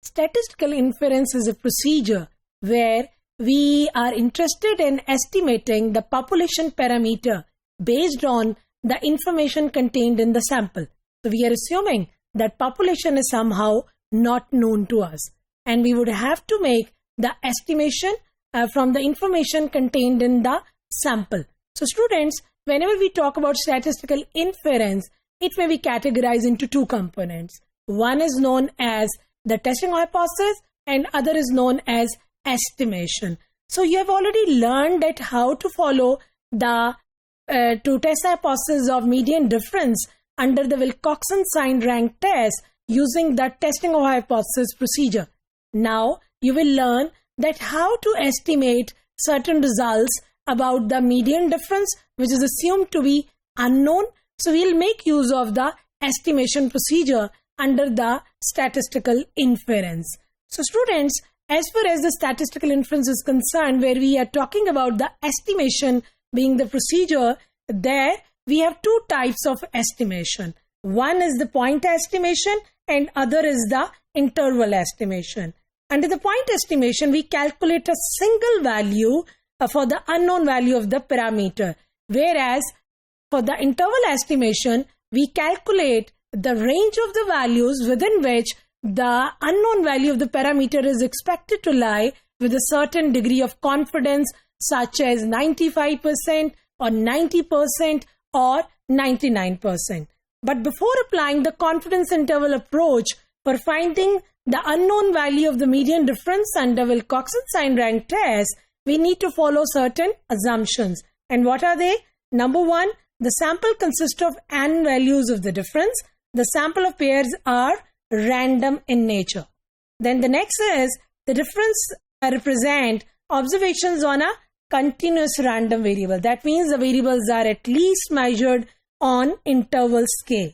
Statistical inference is a procedure where we are interested in estimating the population parameter based on the information contained in the sample. So we are assuming that population is somehow not known to us, and we would have to make the estimation from the information contained in the sample. So students, whenever we talk about statistical inference, it may be categorized into two components. One is known as the testing hypothesis and other is known as estimation. So you have already learned that how to follow the to test hypothesis of median difference under the Wilcoxon Signed Rank test using the testing of hypothesis procedure. Now you will learn that how to estimate certain results about the median difference, which is assumed to be unknown. So we'll make use of the estimation procedure under the statistical inference. So students, as far as the statistical inference is concerned, where we are talking about the estimation being the procedure, there we have two types of estimation. One is the point estimation and other is the interval estimation. Under the point estimation, we calculate a single value for the unknown value of the parameter, whereas for the interval estimation, we calculate the range of the values within which the unknown value of the parameter is expected to lie with a certain degree of confidence, such as 95% or 90% or 99%. But before applying the confidence interval approach for finding the unknown value of the median difference under Wilcoxon Signed Rank test, we need to follow certain assumptions. And what are they? Number one, the sample consists of n values of the difference. The sample of pairs are random in nature. Then the next is the difference represent observations on a continuous random variable. That means the variables are at least measured on interval scale.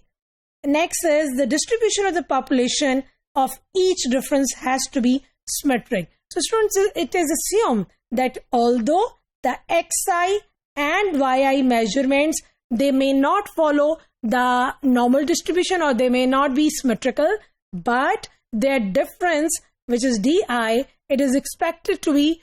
Next is the distribution of the population of each difference has to be symmetric. So students, it is assumed that although the xi and yi measurements, they may not follow the normal distribution or they may not be symmetrical, but their difference, which is di, it is expected to be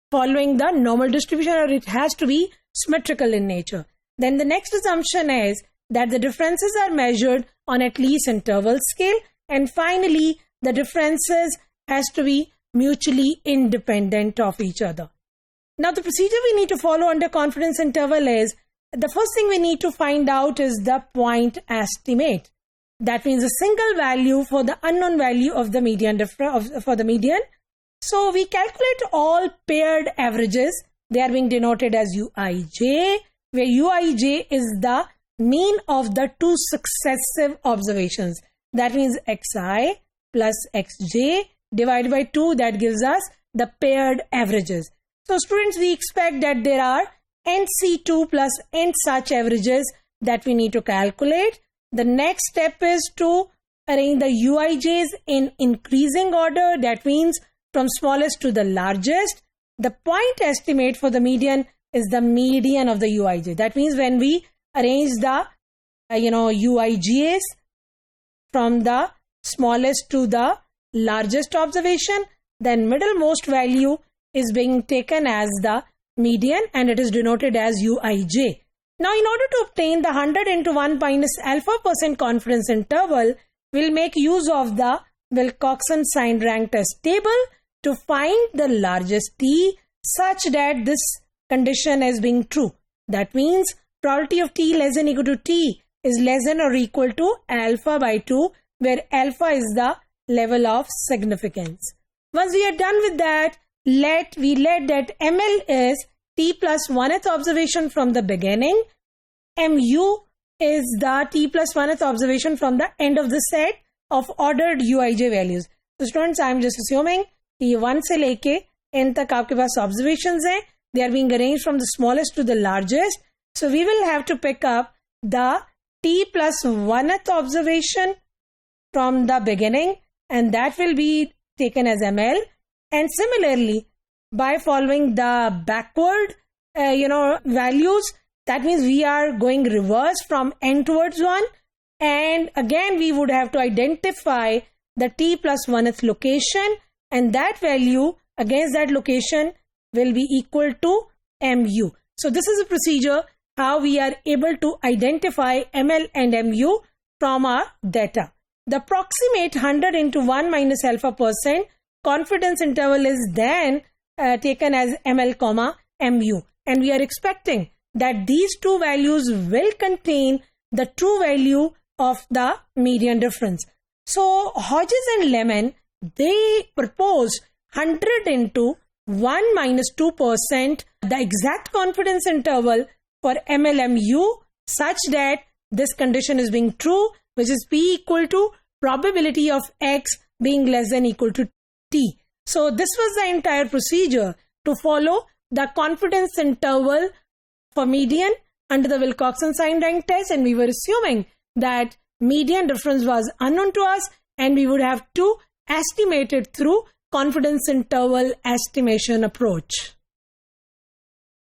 following the normal distribution or it has to be symmetrical in nature. Then the next assumption is that the differences are measured on at least interval scale, and finally the differences has to be mutually independent of each other. Now the procedure we need to follow under confidence interval is, the first thing we need to find out is the point estimate. That means a single value for the unknown value of the median for the median. So we calculate all paired averages. They are being denoted as uij, where uij is the mean of the two successive observations. That means xi plus xj divided by 2, that gives us the paired averages. So students, we expect that there are nc2 plus n such averages that we need to calculate. The next step is to arrange the uijs in increasing order. That means from smallest to the largest. The point estimate for the median is the median of the uij. That means when we arrange the uijs from the smallest to the largest observation, then middlemost value is being taken as the median and it is denoted as uij. Now in order to obtain the 100 into 1 minus alpha % confidence interval, we'll make use of the Wilcoxon Signed Rank test table to find the largest t such that this condition is being true. That means probability of t less than equal to t is less than or equal to alpha by 2, where alpha is the level of significance. Once we are done with that, let that ml is t plus 1th observation from the beginning. Mu is the t plus 1th observation from the end of the set of ordered uij values. So students, I am just assuming कि 1 से लेके n तक आपके पास observations हैं. They are being arranged from the smallest to the largest. So we will have to pick up the t plus 1th observation from the beginning and that will be taken as ml. And similarly, by following the backward values, that means we are going reverse from n towards 1, and again we would have to identify the t plus 1th location, and that value against that location will be equal to mu. So this is a procedure how we are able to identify ml and mu from our data. The approximate 100 into 1 minus alpha % confidence interval is then taken as ml comma mu, and we are expecting that these two values will contain the true value of the median difference. So Hodges and Lemon, they proposed 100 into 1 minus 2%, the exact confidence interval for MLMU, such that this condition is being true, which is P equal to probability of X being less than equal to T. So this was the entire procedure to follow the confidence interval for median under the Wilcoxon Signed Rank test, and we were assuming that median difference was unknown to us and we would have to estimate it through confidence interval estimation approach.